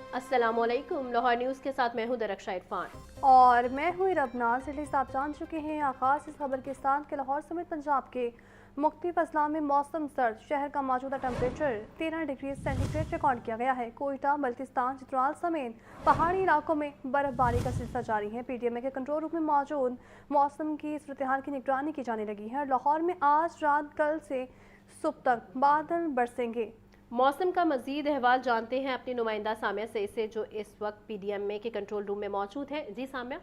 अस्सलाम वालेकुम। लाहौर न्यूज़ के साथ मैं हूं दरख्शा इरफान और मैं हूँ रबना। सिटीज आप जान चुके हैं। आगाज़ इस खबरकिस्तान के लाहौर समेत पंजाब के मुख्तलिफ अजला में मौसम सर्द। शहर का मौजूदा टेम्परेचर 13 डिग्री सेंटीग्रेड रिकॉर्ड किया गया है। कोयटा, बल्तिस्तान, चित्राल समेत पहाड़ी इलाकों में बर्फबारी का सिलसिला जारी है। PDMA के कंट्रोल रूम में मौजूद मौसम की सूरत-ए-हाल की निगरानी की जाने लगी है। लाहौर में आज रात कल से सुबह तक बादल बरसेंगे। मौसम का मजीद अहवाल जानते हैं अपनी नुमाइंदा सामिया से जो इस वक्त PDMA के कंट्रोल रूम में मौजूद है। जी सामिया।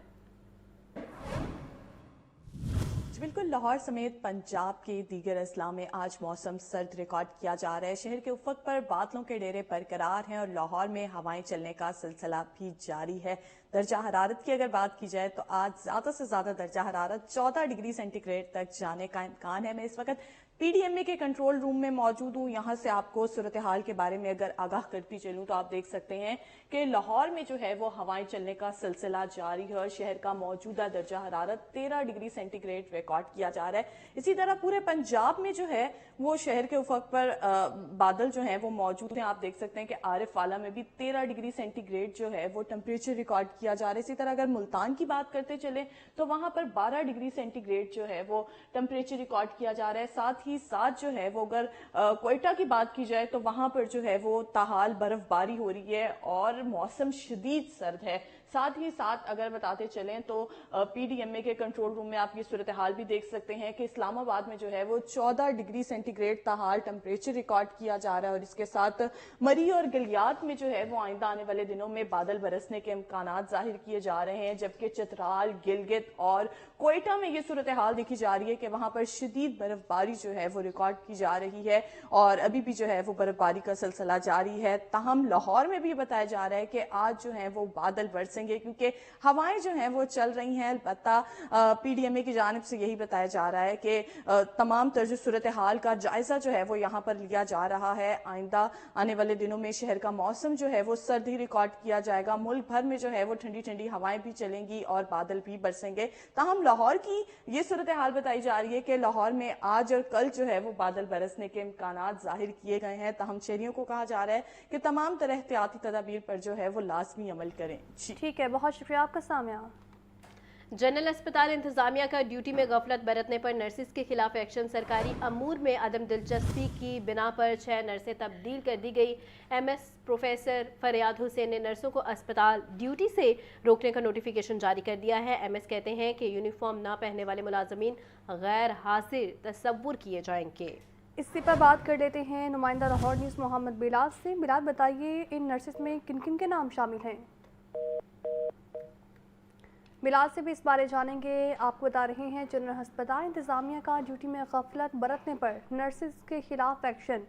बिल्कुल, लाहौर समेत पंजाब के दीगर अजला में आज मौसम सर्द रिकॉर्ड किया जा रहा है। शहर के उफक पर बादलों के डेरे बरकरार हैं और लाहौर में हवाएं चलने का सिलसिला भी जारी है। दर्जा हरारत की अगर बात की जाए तो आज ज्यादा से ज्यादा दर्जा हरारत 14 डिग्री सेंटीग्रेड तक जाने का इम्कान है। मैं इस वक्त PDMA के कंट्रोल रूम में मौजूद हूँ। यहाँ से आपको सूरत हाल के बारे में अगर आगाह करती चलूँ तो आप देख सकते हैं कि लाहौर में जो है वो हवाएं चलने का सिलसिला जारी है और शहर का मौजूदा दर्जा हरारत 13 डिग्री सेंटीग्रेड रिकॉर्ड किया जा रहा है। इसी तरह पूरे पंजाब में जो है वो शहर के उफक पर बादल जो है वो मौजूद हैं। आप देख सकते हैं कि आरिफ वाला में भी 13 डिग्री सेंटीग्रेड जो है वो टेम्परेचर रिकॉर्ड किया जा रहा है। इसी तरह अगर मुल्तान की बात करते चले तो वहां पर 12 डिग्री सेंटीग्रेड जो है वो टेम्परेचर रिकॉर्ड किया जा रहा है। साथ ही साथ जो है वो अगर कोयटा की बात की जाए तो वहां पर जो है वो ताहाल बर्फबारी हो रही है और मौसम शदीद सर्द है। साथ ही साथ अगर बताते चलें तो PDMA के कंट्रोल रूम में आप ये सूरत हाल भी देख सकते हैं कि इस्लामाबाद में जो है वो 14 डिग्री सेंटीग्रेड ताहाल टेम्परेचर रिकॉर्ड किया जा रहा है और इसके साथ मरी और गलियात में जो है वो आइंदा आने वाले दिनों में बादल बरसने के इम्कानात जाहिर किए जा रहे हैं। जबकि चित्राल, गिलगित और कोयटा में ये सूरत हाल देखी जा रही है कि वहां पर शदीद बर्फबारी जो है वो रिकॉर्ड की जा रही है और अभी भी जो है वो बर्फबारी का सिलसिला जारी है। ताहम लाहौर में भी बताया जा रहा है कि आज जो है वो बादल बरसेंगे क्योंकि हवाएं जो हैं वो चल रही हैं। अलबत्ता PDMA की जानिब से यही बताया जा रहा है कि तमाम तर्ज सूरत हाल का जायजा जो है वो यहाँ पर लिया जा रहा है। आइंदा आने वाले दिनों में शहर का मौसम जो है वो सर्द ही रिकॉर्ड किया जाएगा। मुल्क भर में जो है वो ठंडी ठंडी हवाएं भी चलेंगी और बादल भी बरसेंगे। ताहम लाहौर की ये सूरत हाल बताई जा रही है कि लाहौर में आज और कल जो है वो बादल बरसने के इम्कानात जाहिर किए गए हैं। ताहम शहरियों को कहा जा रहा है कि तमाम तरह एहतियाती तदाबीर पर जो है वो लाजमी अमल करें। ठीक है, बहुत शुक्रिया आपका सामिया। जनरल अस्पताल इंतजामिया का ड्यूटी में गफलत बरतने पर नर्सिस के खिलाफ एक्शन। सरकारी अमूर में अदम दिलचस्पी की बिना पर 6 नर्सें तब्दील कर दी गई। MS प्रोफेसर फरियाद हुसैन ने नर्सों को अस्पताल ड्यूटी से रोकने का नोटिफिकेशन जारी कर दिया है। MS कहते हैं कि यूनिफॉर्म ना पहनने वाले मुलाजमीन गैर हाजिर तस्वुर किए जाएंगे। इसी पर बात कर लेते हैं नुमाइंदा लाहौर न्यूज़ मोहम्मद बिलाल से। बिलाल, बताइए इन नर्सेस में किन किन के नाम शामिल हैं? बिलाल से भी इस बारे जानेंगे। आपको बता रहे हैं जनरल अस्पताल इंतजामिया का ड्यूटी में गफलत बरतने पर नर्सेस के खिलाफ एक्शन।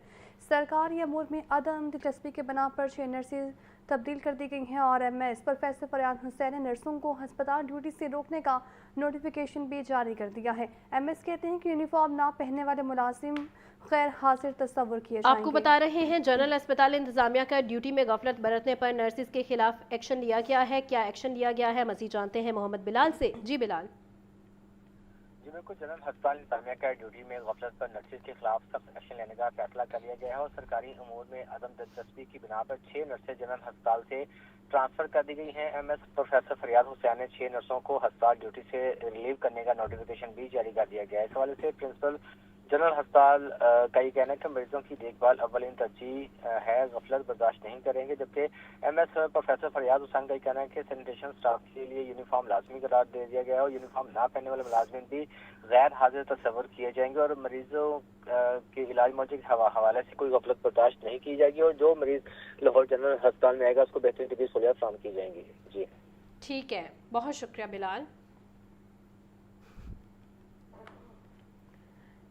सरकारी अमूर में अदम दिलचस्पी के बना पर 6 नर्सेज तब्दील कर दी गई हैं और MS प्रोफेसर फरियाद हुसैन ने नर्सों को अस्पताल ड्यूटी से रोकने का नोटिफिकेशन भी जारी कर दिया है। MS कहते हैं कि यूनिफॉर्म ना पहनने वाले मुलाजिम गैर हाजिर तस्वुर किए जाएंगे। आपको बता रहे हैं जनरल अस्पताल इंतजामिया का ड्यूटी में गफलत बरतने पर नर्सिस के खिलाफ एक्शन लिया गया है। क्या एक्शन लिया गया है, मज़ीद जानते हैं मोहम्मद बिलाल से। जी बिलाल। जी बिल्कुल, जनरल अस्पताल इंतजामिया का ड्यूटी में गफलत पर नर्सिस के खिलाफ सख्त एक्शन लेने का फैसला कर लिया गया है और सरकारी अमूर में अदम दिलचस्पी की बिना पर 6 नर्सें जनरल अस्पताल से ट्रांसफर कर दी गई हैं। MS प्रोफेसर फरियाद हुसैन ने 6 नर्सों को अस्पताल ड्यूटी से रिलीव करने का नोटिफिकेशन भी जारी कर दिया गया है। इस हवाले से प्रिंसिपल जनरल अस्पताल का ये कहना है कि मरीजों की देखभाल अव्वलीन तरजीह है, गफलत बर्दाश्त नहीं करेंगे। जबकि MS प्रोफेसर फरियाद हुसैन का ये कहना है कि सैनिटेशन स्टाफ के लिए यूनिफॉर्म लाजमी करार दे दिया गया है और यूनिफॉर्म ना पहनने वाले मुलाजमीन भी गैर हाजिर तस्वुर किए जाएंगे और मरीजों के इलाज मौजे के हवाले से कोई गफलत बर्दाश्त नहीं की जाएगी और जो मरीज लाहौर जनरल अस्पताल में आएगा उसको बेहतरीन तबीयत सहूलियात फराहम की जाएंगी। जी ठीक है, बहुत शुक्रिया बिलाल।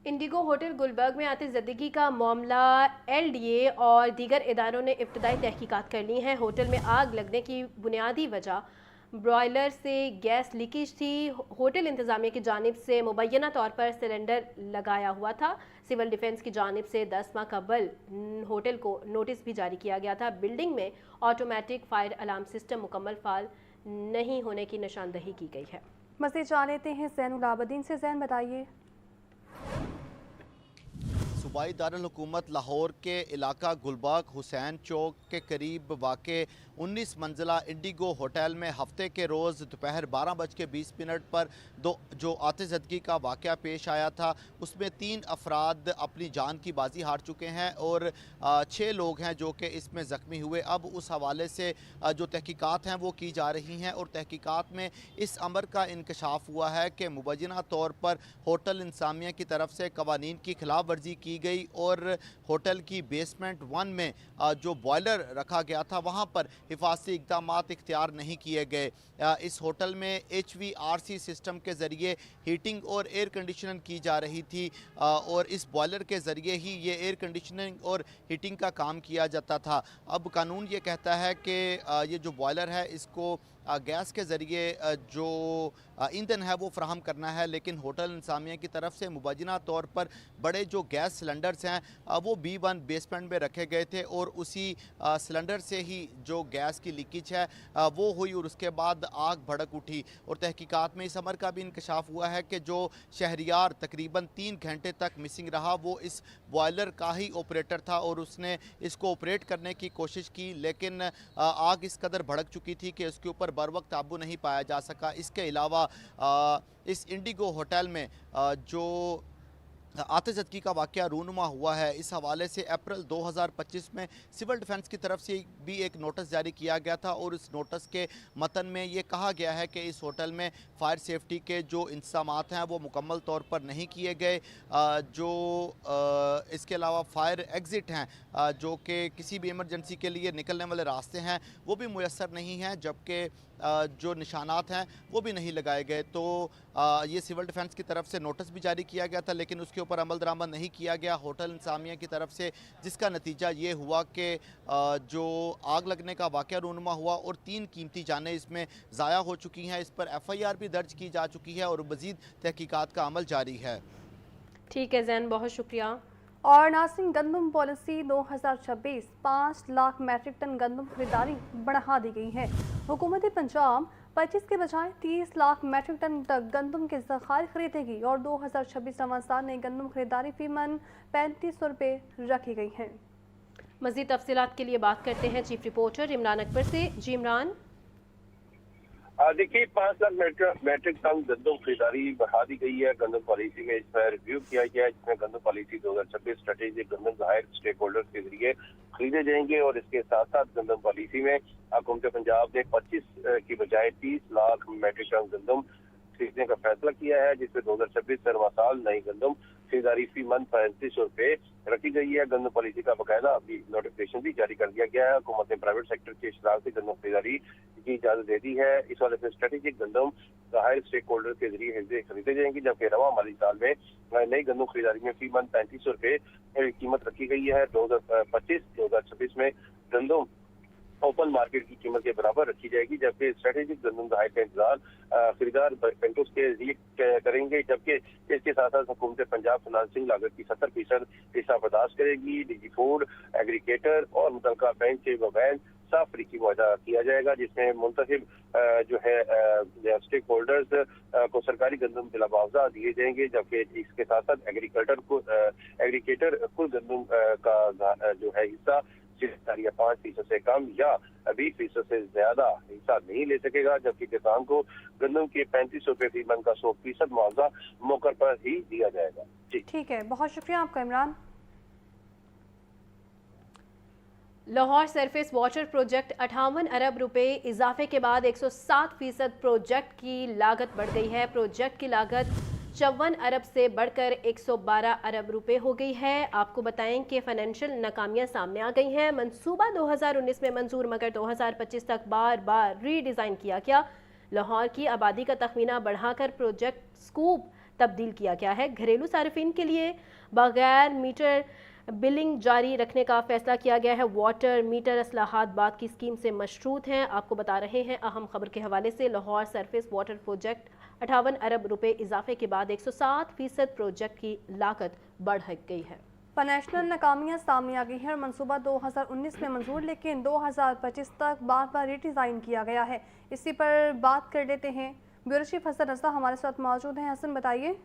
इंडिगो होटल गुलबर्ग में आतिशज़दगी का मामला LDA और दीगर इदारों ने इब्तदाई तहकीकात कर ली हैं। होटल में आग लगने की बुनियादी वजह ब्रॉयलर से गैस लीकेज थी। होटल इंतजामिया की जानिब से मुबैना तौर पर सिलेंडर लगाया हुआ था। सिविल डिफेंस की जानिब से 10 माह कबल होटल को नोटिस भी जारी किया गया था। बिल्डिंग में ऑटोमेटिक फायर अलार्म सिस्टम मुकम्मल फाल नहीं होने की निशानदही की गई है। मज़ीद जान लेते हैं ज़ैनुल आबदीन से। ज़ैन, बताइए। सूबाई दारुल हुकूमत लाहौर के इलाका गुलबाग हुसैन चौक के करीब वाक़े 19 मंजिला इंडिगो होटल में हफ्ते के रोज़ दोपहर 12:20 पर जो आतिशज़दगी का वाक़या पेश आया था, उसमें 3 अफराद अपनी जान की बाजी हार चुके हैं और 6 लोग हैं जो कि इसमें ज़ख्मी हुए। अब उस हवाले से जो तहकीकात हैं वो की जा रही हैं और तहकीकात में इस अमर का इंकशाफ हुआ है कि मुबैना तौर पर होटल इंसामिया की तरफ से कवानीन की खिलाफ वर्जी की गई और होटल की बेसमेंट 1 में जो बॉयलर रखा गया था वहाँ पर हिफाजती इक़दामात इख्तियार नहीं किए गए। इस होटल में HVRC सिस्टम के ज़रिए हीटिंग और एयर कंडीशनिंग की जा रही थी और इस बॉयलर के ज़रिए ही ये एयर कंडीशनिंग और हीटिंग का काम किया जाता था। अब कानून ये कहता है कि ये जो बॉयलर है इसको गैस के ज़रिए जो ईंधन है वो फ्राहम करना है, लेकिन होटल इंसामिया की तरफ से मुबैना तौर पर बड़े जो गैस सिलेंडर्स हैं वो B1 बेसमेंट में रखे गए थे और उसी सिलेंडर से ही जो गैस की लीकेज है वो हुई और उसके बाद आग भड़क उठी। और तहकीकात में इस अमर का भी इंकशाफ हुआ है कि जो शहरियार तकरीबन 3 घंटे तक मिसिंग रहा वो इस बॉयलर का ही ऑपरेटर था और उसने इसको ऑपरेट करने की कोशिश की, लेकिन आग इस कदर भड़क चुकी थी कि उसके ऊपर बर वक्त काबू नहीं पाया जा सका। इसके अलावा इस इंडिगो होटल में जो आतिशज़दगी का वाक़या रूनुमा हुआ है, इस हवाले से अप्रैल 2025 में सिविल डिफेंस की तरफ से भी एक नोटिस जारी किया गया था और इस नोटिस के मतन में ये कहा गया है कि इस होटल में फ़ायर सेफ्टी के जो इंतज़ामात हैं वो मुकम्मल तौर पर नहीं किए गए। इसके अलावा फायर एग्ज़िट हैं जो कि किसी भी इमरजेंसी के लिए निकलने वाले रास्ते हैं वो भी मुयस्सर नहीं हैं, जबकि जो निशानात हैं वो भी नहीं लगाए गए। तो ये सिविल डिफेंस की तरफ से नोटिस भी जारी किया गया था, लेकिन उसके ऊपर अमल दरामद नहीं किया गया होटल इंसामिया की तरफ से, जिसका नतीजा ये हुआ कि जो आग लगने का वाक़या रूनुमा हुआ और 3 कीमती जानें इसमें ज़ाया हो चुकी हैं। इस पर FIR भी दर्ज की जा चुकी है और मज़ीद तहकीकात का अमल जारी है। ठीक है जैन, बहुत शुक्रिया। और नासिन गंदम पॉलिसी 2026 5 लाख मैट्रिक टन गंदम खरीदारी बढ़ा दी गई है। हुकूमत पंजाब 25 के बजाय 30 लाख मैट्रिक टन तक गंदम के ज़खायर खरीदेगी और 2026 साल में गंदम खरीदारी फीमन 3500 रुपये रखी गई है। मज़ीद तफसीलात के लिए बात करते हैं चीफ रिपोर्टर इमरान अकबर से। जी इमरान। देखिए 5 लाख मैट्रिक टन गंदम खरीदारी बढ़ा दी गई है। गंदम पॉलिसी में इस पर रिव्यू किया गया है, जिसमें गंदम पॉलिसी 2026 स्ट्रेटेजिक गंदम ज़खायर स्टेक होल्डर्स के जरिए खरीदे जाएंगे और इसके साथ साथ गंदम पॉलिसी में हुकूमत पंजाब ने 25 की बजाय 30 लाख मैट्रिक टन गंदम खरीदने का फैसला किया है, जिसमें 2026 सरवा साल नई गंदम खरीदारी फी मन 3500 रुपये रखी गई है। गंदम पॉलिसी का बाकायदा अभी नोटिफिकेशन भी जारी कर दिया गया है। हुकूमत ने प्राइवेट सेक्टर के इशराक से गंदम खरीदारी की इजाजत दे दी है। इस वाले से स्ट्रेटेजिक गंदम ज़खायर स्टेक होल्डर के जरिए हिस्से खरीदे जाएंगे, जबकि रवा माली साल में नई गंदम खरीदारी में फी मन 3500 रुपये कीमत रखी गई है। 2025-2026 में गंदम ओपन मार्केट की कीमत के बराबर रखी जाएगी, जबकि स्ट्रेटेजिक गंदम ज़खायर का इंतजार खरीदार बैंकों के जरिए करेंगे, जबकि इसके साथ साथ हुकूमत पंजाब फाइनेंसिंग लागत की 70% हिस्सा बर्दाश्त करेगी। डिजी फूड, एग्रीगेटर और मुतल्लिका बैंक से बगैर साफ फरीकी मुआहदा किया जाएगा, जिसमें मुंतसिब जो है स्टेक होल्डर्स को सरकारी गंदम बिला मुआवजा दिए जाएंगे, जबकि इसके साथ साथ एग्रीगेटर कुल गंदम का जो है हिस्सा 5% से कम या 20% से ज्यादा हिस्सा नहीं ले सकेगा, जबकि किसान को गंदम के 3500 रुपये फी मन का 100% मुआवजा मौके पर ही दिया जाएगा। जी ठीक है, बहुत शुक्रिया आपका Imran. Lahore surface water project 58 अरब रुपए इजाफे के बाद 107% प्रोजेक्ट की लागत बढ़ गई है। प्रोजेक्ट की लागत 54 अरब से बढ़कर 112 अरब रुपए हो गई है। आपको बताएं कि फाइनेंशियल नाकामियां सामने आ गई हैं। मंसूबा 2019 में मंजूर, मगर 2025 तक बार बार रीडिज़ाइन किया गया। लाहौर की आबादी का तखमीना बढ़ाकर प्रोजेक्ट स्कूप तब्दील किया गया है। घरेलू सार्फिन के लिए बगैर मीटर बिलिंग जारी रखने का फैसला किया गया है। वाटर मीटर असलाहात बाद की स्कीम से मशरूत हैं। आपको बता रहे हैं अहम खबर के हवाले से, लाहौर सरफेस वाटर प्रोजेक्ट 58 अरब रुपए इजाफे के बाद 107% प्रोजेक्ट की लागत बढ़ गई है। फाइनेंशियल नाकामियां सामने आ गई हैं और मनसूबा 2019 में मंजूर, लेकिन 2025 तक बार बार रीडिज़ाइन किया गया है। इसी पर बात कर लेते हैं। ब्यूरो चीफ हसन रजा हमारे साथ मौजूद हैं। हसन, बताइए।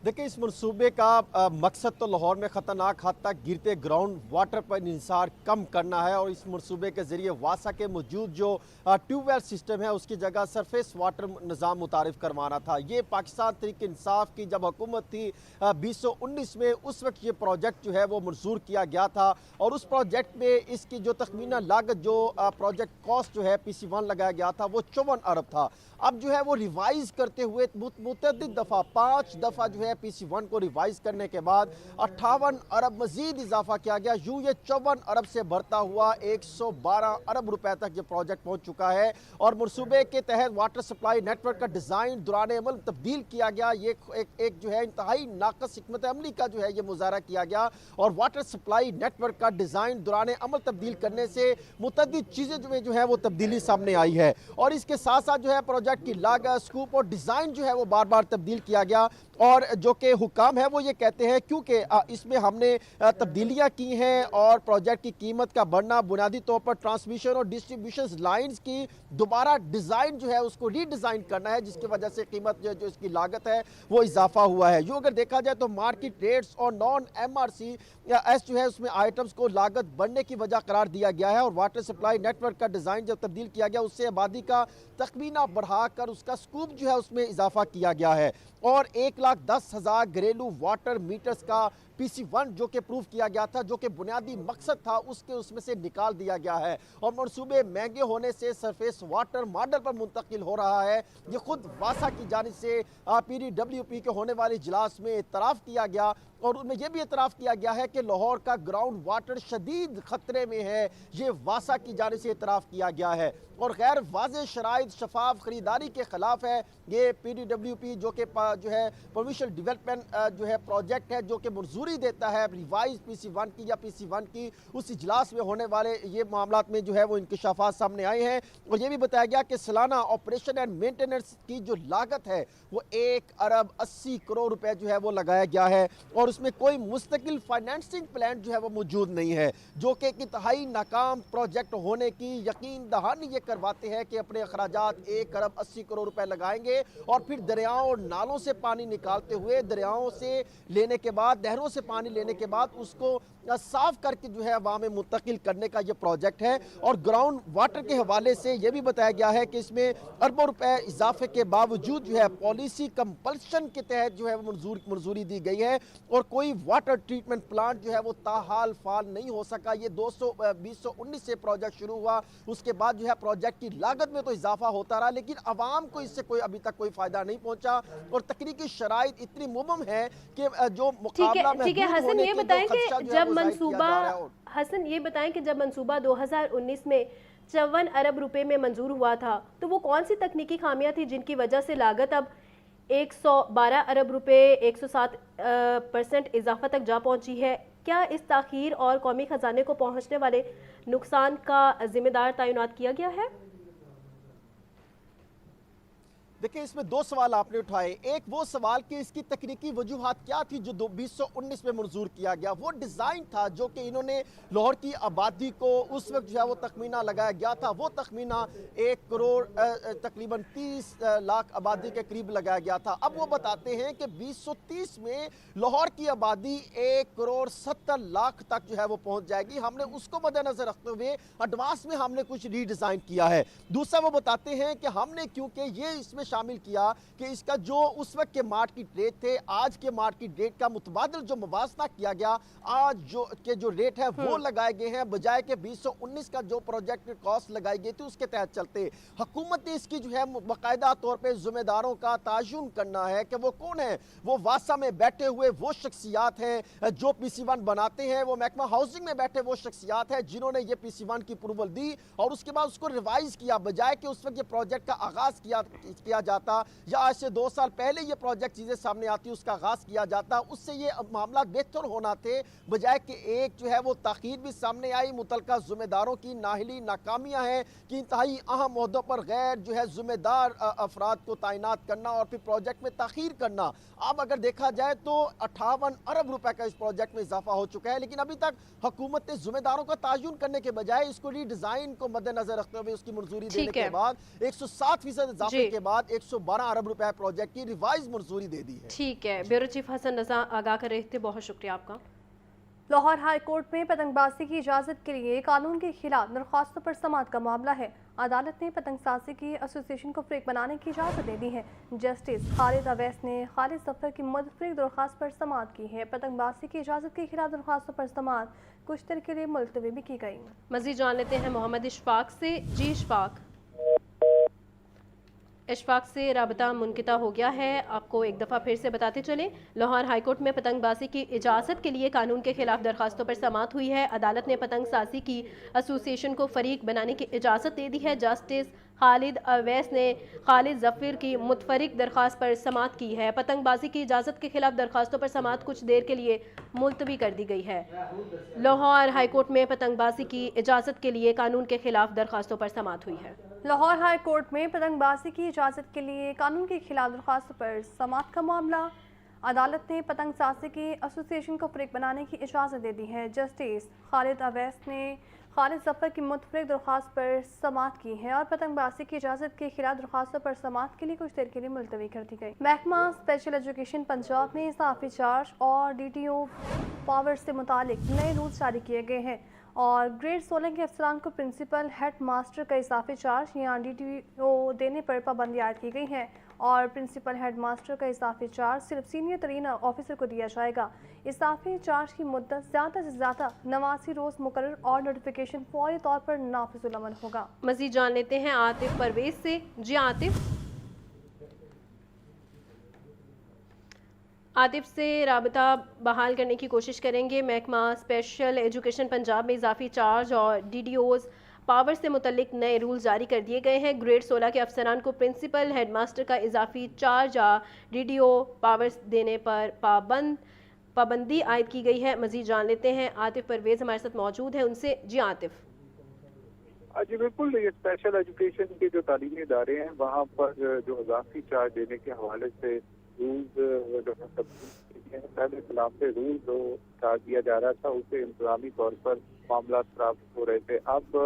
देखिए, इस मंसूबे का मकसद तो लाहौर में ख़तरनाक हद तक गिरते ग्राउंड वाटर पर इंसार कम करना है और इस मंसूबे के ज़रिए वासा के मौजूद जो ट्यूबवेल सिस्टम है उसकी जगह सरफेस वाटर निज़ाम मुतारिफ करवाना था। ये पाकिस्तान तहरीक इंसाफ की जब हुकूमत थी 2019 में, उस वक्त ये प्रोजेक्ट जो है वो मंजूर किया गया था और उस प्रोजेक्ट में इसकी जो तखमीना लागत जो प्रोजेक्ट कॉस्ट जो है PC1 लगाया गया था वो 54 अरब था। अब जो है वो रिवाइज़ करते हुए मुतअद्दिद दफ़ा 5 दफ़ा जो है PC1 को रिवाइज करने के बाद 58 अरब मजीद इजाफा किया गया। यूं ये 54 अरब से बढ़ता हुआ 112 अरब रुपए तक ये प्रोजेक्ट पहुंच चुका है और मनसूबे के तहत वाटर सप्लाई नेटवर्क का डिज़ाइन दौरान अमल तब्दील किया गया। ये एक जो है इंतहाई नाकस हिकमत अमली का जो है ये मुजाहरा किया गया और वाटर सप्लाई नेटवर्क का डिज़ाइन दौरान अमल तब्दील करने से मुतअद्दिद चीज़ें जो है वो तब्दीली सामने आई है और इसके साथ साथ जो है प्रोजेक्ट की लागत, स्कूप और डिज़ाइन जो है वो बार बार तब्दील किया गया और जो कि हुकाम है वो ये कहते हैं क्योंकि इसमें हमने तब्दीलियां की हैं और प्रोजेक्ट की कीमत का बढ़ना, बुनियादी तौर पर ट्रांसमिशन और डिस्ट्रीब्यूशन लाइंस की दोबारा डिज़ाइन जो है उसको रीडिज़ाइन करना है, जिसकी वजह से कीमत जो इसकी लागत है वो इजाफा हुआ है। यूँ अगर देखा जाए तो मार्केट रेट्स और नॉन MRC एस जो है उसमें आइटम्स को लागत बढ़ने की वजह करार दिया गया है और वाटर सप्लाई नेटवर्क का डिज़ाइन जब तब्दील किया गया उससे आबादी का तखमीना बढ़ाकर उसका स्कूप जो है उसमें इजाफा किया गया है और 1,10,000 घरेलू वाटर मीटर्स का PC1 जो कि प्रूव किया गया था, जो कि बुनियादी मकसद था उसमें से निकाल दिया गया है और मनसूबे महंगे होने से सरफेस वाटर मॉडल पर मुंतकिल हो रहा है। ये खुद वासा की जानिब से PDWP के होने वाले इजलास में इतराफ़ किया गया और उनमें यह भी इतराफ़ किया गया है कि लाहौर का ग्राउंड वाटर शदीद ख़तरे में है। ये वासा की जानिब से इतराफ़ किया गया है और गैर वाज़ेह शराइत शफाफ ख़रीदारी के ख़िलाफ़ है। ये PDWP जो कि जो है प्रोविंशियल डेवलपमेंट जो है प्रोजेक्ट है जो कि मंजूरी देता है रिवाइज PC1 की या PC1 की, उस इजलास में होने वाले ये मामलात में जो है वो इंकशाफात सामने आए हैं और ये भी बताया गया कि सालाना ऑपरेशन एंड मेंटेनेंस की जो लागत है वो 1 अरब 80 करोड़ रुपए जो है वो लगाया गया है और उसमें कोई मुस्तकिल फाइनेंसिंग प्लान जो है वो मौजूद नहीं है, जो कि एक इंतहाई नाकाम प्रोजेक्ट होने की यकीन दहानी ये करवाते हैं कि अपने अखराजात 1 अरब 80 करोड़ रुपए लगाएंगे और फिर दरियाओं और नालों से पानी निकालते हुए, दरियाओं से लेने के बाद, नहरों से पानी लेने के बाद उसको साफ करके जो है अवाम में मुंतकिल करने का ये प्रोजेक्ट है और ग्राउंड वाटर के हवाले से ये भी बताया गया है कि इसमें अरबों रुपए इजाफे के बावजूद जो है पॉलिसी कंपल्शन के तहत जो है वो मंजूरी दी गई है और कोई वाटर ट्रीटमेंट प्लांट जो है वो ताहाल फाल नहीं हो सका। ये 2019 से प्रोजेक्ट शुरू हुआ, उसके बाद जो है प्रोजेक्ट की लागत में तो इजाफा होता रहा लेकिन अवाम को इससे कोई अभी तक कोई फायदा नहीं पहुंचा और तकनीकी शराइत इतनी मुबम है कि जो मुकाबला में हसन ये बताएं कि जब मंसूबा हसन ये बताएं कि जब मंसूबा 2019 में 54 अरब रुपए में मंजूर हुआ था तो वो कौन सी तकनीकी खामियां थी जिनकी वजह से लागत अब 112 अरब रुपए 107% इजाफा तक जा पहुंची है? क्या इस ताखीर और कौमी खजाने को पहुंचने वाले नुकसान का जिम्मेदार तैनात किया गया है? देखिए, इसमें 2 सवाल आपने उठाए। एक वो सवाल कि इसकी तकनीकी वजूहात क्या थी जो 2019 में मंजूर किया गया, वो डिज़ाइन था जो कि इन्होंने लाहौर की आबादी को उस वक्त जो है वो तखमीना लगाया गया था, वो तखमीना 1 करोड़ तकरीबन 30 लाख आबादी के करीब लगाया गया था। अब वो बताते हैं कि 2030 में लाहौर की आबादी 1 करोड़ 70 लाख तक जो है वो पहुंच जाएगी। हमने उसको मद्देनजर रखते हुए एडवांस में हमने कुछ रीडिज़ाइन किया है। दूसरा वो बताते हैं कि हमने क्योंकि ये इसमें शामिल किया कि इसका जो उस वक्त के मार्केट रेट थे, आज के मार्केट रेट का मुतबादल जो मुवाजना किया गया, आज जो रेट है वो लगाए गए हैं बजाय के 2019 का जो प्रोजेक्ट कॉस्ट लगाई गई थी उसके तहत चलते। हुकूमत ने इसकी जो है बाकायदा तौर पे जिम्मेदारों का तायुन करना है कि वो कौन है। वो वासा में बैठे हुए वो शख्सियात हैं जो PC1 बनाते हैं, वो महकमा हाउसिंग में बैठे वो शख्सियात हैं जिन्होंने ये PC1 की अप्रूवल दी और उसके बाद उसको रिवाइज किया बजाय कि उस वक्त ये प्रोजेक्ट का आगाज किया जाता या आज से 2 साल पहले ये प्रोजेक्ट चीजें सामने आती उसका आगाज किया जाता, उससे ये मामला बेहतर होना थे बजाय कि एक जो है वो ताखीर भी सामने आई। मुतलका जिम्मेदारों की नाहिली नाकामियां हैं कि इंतहाई अहम ओहदों पर गैर जो है जिम्मेदार अफराद को तैनात करना और फिर प्रोजेक्ट में ताखीर करना। अब अगर देखा जाए तो 58 अरब रुपए का इस प्रोजेक्ट में इजाफा हो चुका है लेकिन अभी तक हुकूमत ने जिम्मेदारों का तायुन करने के बजाय इसको रीडिजाइन को मद्देनजर रखते हुए उसकी मंजूरी देने के बाद 107% इजाफे के बाद 112 अरब रुपए प्रोजेक्ट की रिवाइज मंजूरी दे दी है। ठीक है, ब्यूरो चीफ हसन रजा आगाह कर रहे थे, बहुत शुक्रिया आपका। लाहौर हाई कोर्ट में पतंगबाजी की इजाज़त के लिए कानून के खिलाफ दरख्वास्तों पर समाअत का मामला है। अदालत ने पतंगसाजी की एसोसिएशन को फ़रीक बनाने की इजाज़त दे दी है। जस्टिस खालिद अवैस ने खालिद जफर की मुतफ़रीक दरख्वास्त पर समाअत की है। पतंगबाजी की इजाज़त के खिलाफ दरख्वास्तों पर समाअत कुछ देर के लिए मुलतवी भी की गई। मज़ीद जान लेते हैं मोहम्मद इशफाक से। जी इशफाक से राबता मुनक़िता हो गया है। आपको एक दफ़ा फिर से बताते चलें, लाहौर हाईकोर्ट में पतंगबाजी की इजाज़त के लिए कानून के खिलाफ दरख्वास्तों पर समाअत हुई है। अदालत ने पतंगसाजी की एसोसिएशन को फ़रीक बनाने की इजाज़त दे दी है। जस्टिस खालिद अवैस ने खालिद जफर की मुतफरिक दरख्वास्त पर समाअत की है। पतंगबाजी की इजाज़त के खिलाफ दरख्वास्तों पर समाअत कुछ देर के लिए मुलतवी कर दी गई है। लाहौर हाईकोर्ट में पतंगबाजी की इजाज़त के लिए कानून के खिलाफ दरख्वास्तों पर समाअत हुई है। लाहौर हाई कोर्ट में पतंगबाजी की इजाज़त के लिए कानून के खिलाफ दरख्वास्त पर समाअत का मामला। अदालत ने पतंगसाजी की एसोसिएशन को फ़रीक बनाने की इजाज़त दे दी है। जस्टिस खालिद अवैस ने खालिद जफर की मुतफ़रिक दरख्वास्त पर समाअत की है और पतंगबाजी की इजाज़त के खिलाफ दरख्वास्तों पर समाअत के लिए कुछ देर के लिए मुलतवी कर दी गई। महकमा स्पेशल एजुकेशन पंजाब में इजाफी चार्ज और DTO पावर से मुतालिक नए रूल्स जारी किए गए हैं और ग्रेड 16 के अफसरान को प्रिंसिपल हेड मास्टर का इजाफी चार्ज या DTO देने पर पाबंदी आयद की गई है और प्रिंसिपल हेड मास्टर का इजाफी चार्ज सिर्फ सीनियर तरीन ऑफिसर को दिया जाएगा। इजाफी चार्ज की मुद्दत ज़्यादा से ज़्यादा 89 रोज़ मुकर्रर और नोटिफिकेशन फौरी तौर पर नाफिजुल अमल होगा। मज़ीद जान लेते हैं आतिफ परवेज से। जी आतिफ से राबता बहाल करने की कोशिश करेंगे। महकमा स्पेशल एजुकेशन पंजाब में इजाफी चार्ज और DDOs पावर से मुतल्लिक नए रूल जारी कर दिए गए हैं। ग्रेड 16 के अफसरान को प्रिंसिपल हेडमास्टर का इजाफी चार्ज या DDO पावर्स देने पर पाबंदी आयद की गई है। मज़ीद जान लेते हैं, आतिफ परवेज हमारे साथ मौजूद है, उनसे। जी आतिफ। जी बिल्कुल, ये स्पेशल एजुकेशन के जो तालीमी इदारे हैं वहाँ पर जो इजाफी चार्ज देने के हवाले से रूल्स जो है पहले खिलाफ से रूल जो चार्ज दिया जा रहा था उसे इंतजामी तौर पर मामला प्राप्त हो रहे थे। अब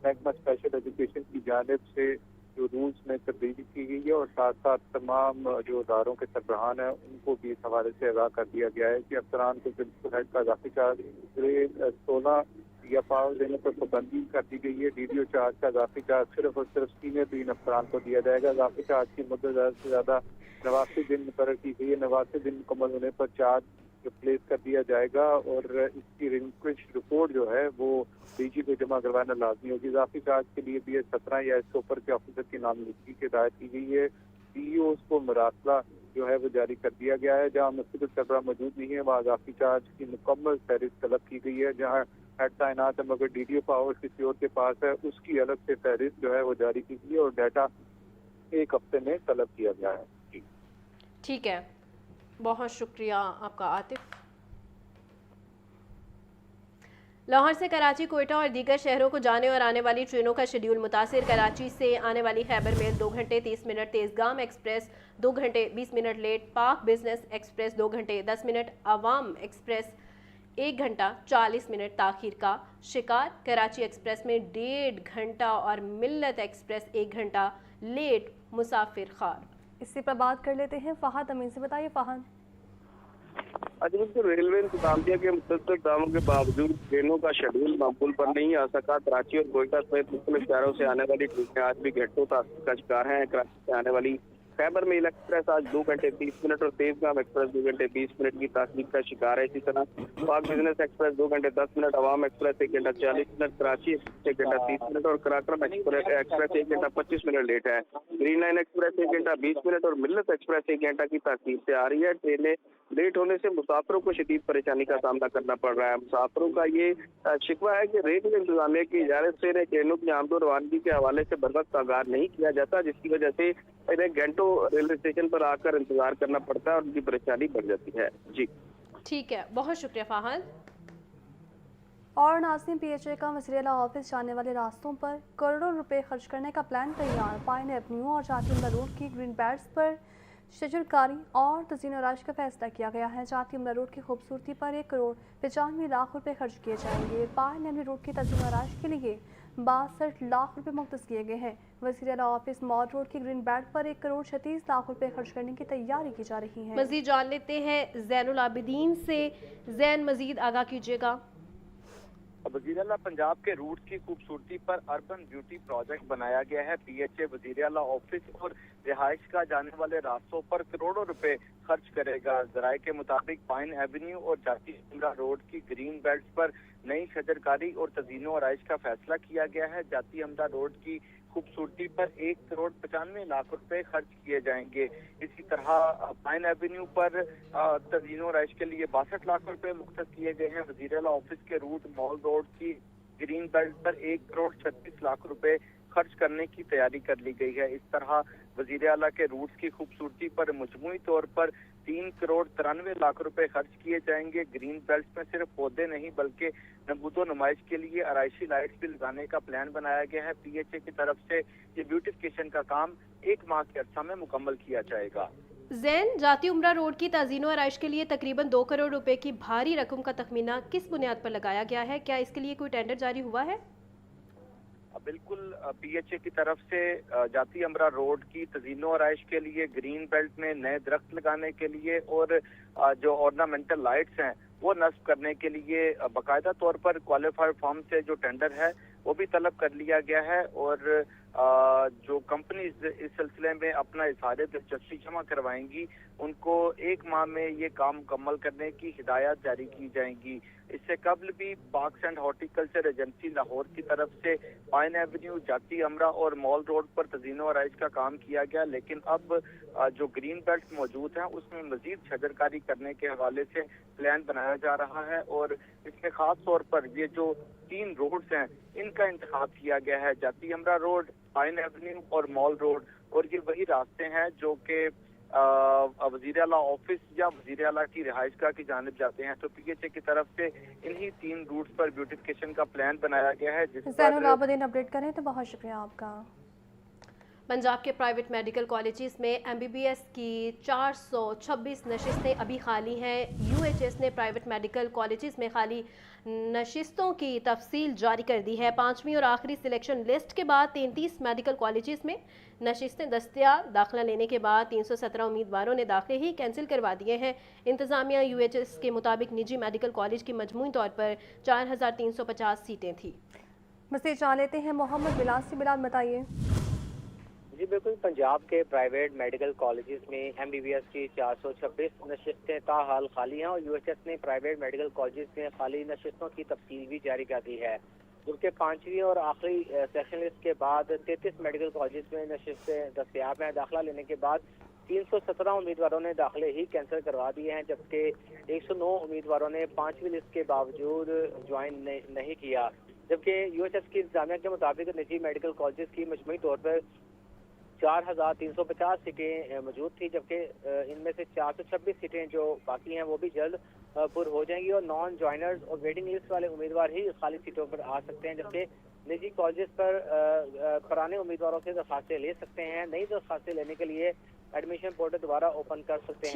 महकमा स्पेशल एजुकेशन की जानिब से जो रूल्स में तब्दीली की गई है और साथ साथ तमाम जो इदारों के सरबराहान हैं उनको भी इस हवाले से आगाह कर दिया गया है कि अफसरान को प्रिंसिपल हेड का इजाफी चार्ज ग्रेड 16 या पावर देने पर पाबंदी कर दी गई है। DDO चार्ज का इजाफी चार्ज सिर्फ और सिर्फ सीनियर तीन अफसरान को दिया जाएगा। इजाफी चार्ज की मुद्दत ज़्यादा से ज़्यादा 89 दिन मुकर्रर की गई है। 89 दिन मुकम्मल होने पर चार्ज रिप्लेस कर दिया जाएगा और इसकी रिक्वेस्ट रिपोर्ट जो है वो DG को जमा करवाना लाजमी होगी। इजाफी चार्ज के लिए BS 17 या इससे ऊपर के ऑफिसर की नामजदगी की हिदायत की गई है। DEOs को मरासला जो है वो जारी कर दिया गया है। जहाँ मुस्तकिल सरबराह मौजूद नहीं है वहाँ इजाफी चार्ज की मुकम्मल फहरिस्त तलब की गई है। जहाँ हेड तैनात है मगर DDO पावर किसी और के पास है उसकी अलग से फहरिस्त जो है वो जारी की गई है और डाटा एक हफ्ते में तलब किया गया है। ठीक है, बहुत शुक्रिया आपका आतिफ। लाहौर से कराची, कोयटा और दीगर शहरों को जाने और आने वाली ट्रेनों का शेड्यूल मुतासिर। कराची से आने वाली खैबर मेल 2 घंटे 30 मिनट, तेज़गाम एक्सप्रेस 2 घंटे 20 मिनट लेट, पाक बिजनेस एक्सप्रेस 2 घंटे 10 मिनट, अवाम एक्सप्रेस 1 घंटा 40 मिनट ताखीर का शिकार। कराची एक्सप्रेस में 1.5 घंटा और मिल्लत एक्सप्रेस 1 घंटा लेट मुसाफिर खार। इसी पर बात कर लेते हैं फ़हद अमीन से। बताइए फ़हद। रेलवे इंतजामिया के मुसलसल दावों के बावजूद ट्रेनों का शेड्यूल मामूल पर नहीं आ सका। कराची और कोयटा समेत मुख्तलिफ शहरों से आने वाली ट्रेनें आज भी घंटों का शिकार हैं। कराची से आने वाली खैबर मेल एक्सप्रेस आज 2 घंटे 30 मिनट और तेज़गाम एक्सप्रेस 2 घंटे 20 मिनट की ताखीर का शिकार है। इसी तरह पाक बिजनेस एक्सप्रेस 2 घंटे 10 मिनट, अवाम एक्सप्रेस 1 घंटा 40 मिनट, कराची 1 घंटा 30 मिनट और कराक्रम एक्सप्रेस 1 घंटा 25 मिनट लेट है। ग्रीन लाइन एक्सप्रेस 1 घंटा 20 मिनट और मिल्लत एक्सप्रेस 1 घंटा की ताखीर से आ रही है। ट्रेनें लेट होने से मुसाफिरों को शदीद परेशानी का सामना करना पड़ रहा है। मुसाफिरों का ये शिकवा है कि रेलवे इंतजामिया की इजाज़त से ट्रेनों की आमद और रवानगी के हवाले से बरवक्त आगाह नहीं किया जाता, जिसकी वजह से इन्हें घंटों रेलवे स्टेशन पर आकर इंतजार करना पड़ता है और उनकी परेशानी बढ़ जाती है। जी ठीक है, बहुत शुक्रिया फ़हद। और नाज़रीन, PHA का वज़ीर ऑफिस जाने वाले रास्तों पर करोड़ों रुपए खर्च करने का प्लान तैयार। पाइन एवेन्यू और जातिंदा रोड की ग्रीन बेल्ट्स पर शजरकारी और तज़ीन आराइश का फैसला किया गया है। जाती अमला रोड की खूबसूरती पर 1 करोड़ 95 लाख रुपए खर्च किए जाएंगे। पायल नेमली रोड की तज़ीन आराइश के लिए 62 लाख रुपए मुख्तस किए गए हैं। वज़ीर आला ऑफिस मॉल रोड की ग्रीन बेल्ट पर 1 करोड़ 36 लाख रुपए खर्च करने की तैयारी की जा रही है। मजीद जान लेते हैं ज़ैनुल आबिदीन से। ज़ैन, मजीद आगाह कीजिएगा। वज़ीर आला पंजाब के रूट की खूबसूरती पर अर्बन ब्यूटी प्रोजेक्ट बनाया गया है। PHA वज़ीर आला ऑफिस और रिहाइश का जाने वाले रास्तों पर करोड़ों रुपए खर्च करेगा। जराये के मुताबिक पाइन एवेन्यू और जाती अमरा रोड की ग्रीन बेल्ट पर नई शजरकारी और तज़ीनो आराइश का फैसला किया गया है। जाती अमरा रोड की खूबसूरती पर 1 करोड़ 95 लाख रुपए खर्च किए जाएंगे। इसी तरह पाइन एवेन्यू पर तज़ीनो आराइश के लिए 62 लाख रुपए मुख्तस किए गए हैं। वज़ीर आला ऑफिस के रूट मॉल रोड की ग्रीन बेल्ट पर 1 करोड़ 36 लाख रुपए खर्च करने की तैयारी कर ली गई है। इस तरह वज़ीर आला के रूट्स की खूबसूरती पर मजमूई तौर पर 3 करोड़ 93 लाख रुपए खर्च किए जाएंगे। ग्रीन बेल्ट में सिर्फ पौधे नहीं बल्कि नबूतो नुमाइश के लिए आराइशी लाइट्स भी लगाने का प्लान बनाया गया है। PHA की तरफ से ये ब्यूटिफिकेशन का काम 1 माह के अर्सा में मुकम्मल किया जाएगा। ज़ैन, जाती उमरा रोड की ताज़ीनो आराइश के लिए तकरीबन 2 करोड़ रुपए की भारी रकम का तखमीना किस बुनियाद पर लगाया गया है? क्या इसके लिए कोई टेंडर जारी हुआ है? बिल्कुल, PHA की तरफ से जाती अमरा रोड की तज़ीनो आराइश के लिए ग्रीन बेल्ट में नए दरख्त लगाने के लिए और जो ऑर्नामेंटल लाइट्स हैं वो नस्ब करने के लिए बाकायदा तौर पर क्वालिफाइड फर्म से जो टेंडर है वो भी तलब कर लिया गया है और जो कंपनीज इस सिलसिले में अपना इज़हार दिलचस्पी जमा करवाएंगी उनको 1 माह में ये काम मुकम्मल करने की हिदायत जारी की जाएंगी। इससे कबल भी parks and horticulture agency Lahore की तरफ से पाइन एवेन्यू, जाती अमरा और मॉल रोड पर तज़ीनो आराइश का काम किया गया, लेकिन अब जो ग्रीन बेल्ट मौजूद है उसमें मजीद शजरकारी करने के हवाले से प्लान बनाया जा रहा है और इसमें खास तौर पर ये जो 3 रोड्स हैं इनका इंतखाब किया गया है, जाती अमरा रोड, पाइन एवेन्यू और मॉल रोड। और ये वही रास्ते हैं जो कि वज़ीर आला ऑफिस या वज़ीर आला की रिहाइशगाह की जानिब जाते हैं। तो PHA की तरफ से इन्हीं 3 रूट्स पर ब्यूटिफिकेशन का प्लान बनाया गया है। ज़ैनुल आबिदीन अपडेट करें तो बहुत शुक्रिया आपका। पंजाब के प्राइवेट मेडिकल कॉलेजेस में MBBS की 426 नशिस्तें अभी खाली हैं। UHS ने प्राइवेट मेडिकल कॉलेजेस में खाली नशिस्तों की तफसील जारी कर दी है। 5वीं और आखिरी सिलेक्शन लिस्ट के बाद 33 मेडिकल कॉलेजेस में नशिस्तें दस्तयाब। दाखिला लेने के बाद 317 उम्मीदवारों ने दाखिले ही कैंसिल करवा दिए हैं। इंतज़ामिया UHS के मुताबिक निजी मेडिकल कॉलेज की मजमूई तौर पर 4350 सीटें थी। मज़ीद जान लेते हैं मोहम्मद बिलाल से। बिलाल बताइए। जी बिल्कुल, पंजाब के प्राइवेट मेडिकल कॉलेजेस में MBBS की 426 नशिस्तें ताहाल खाली हैं और UHS ने प्राइवेट मेडिकल कॉलेजेस में खाली नशिस्तों की तफसील भी जारी कर दी है। उनके 5वीं और आखिरी सेक्शन लिस्ट के बाद 33 मेडिकल कॉलेजेस में नशिस्तें दस्तयाब हैं। दाखिला लेने के बाद 317 उम्मीदवारों ने दाखिले ही कैंसिल करवा दिए हैं, जबकि 109 उम्मीदवारों ने 5वीं लिस्ट के बावजूद ज्वाइन नहीं किया। जबकि UHS की इंतजामिया के मुताबिक निजी मेडिकल कॉलेजेस की मजमूई तौर पर 4350 सीटें मौजूद थी, जबकि इनमें से 426 सीटें जो बाकी हैं वो भी जल्द पुर हो जाएंगी और नॉन ज्वाइनर्स और वेटिंग लिस्ट वाले उम्मीदवार ही खाली सीटों पर आ सकते हैं, जबकि निजी कॉलेजेस पर पुराने उम्मीदवारों से दरखास्तें ले सकते हैं। नई दरखास्तें लेने के लिए एडमिशन पोर्टल दोबारा ओपन कर सकते हैं।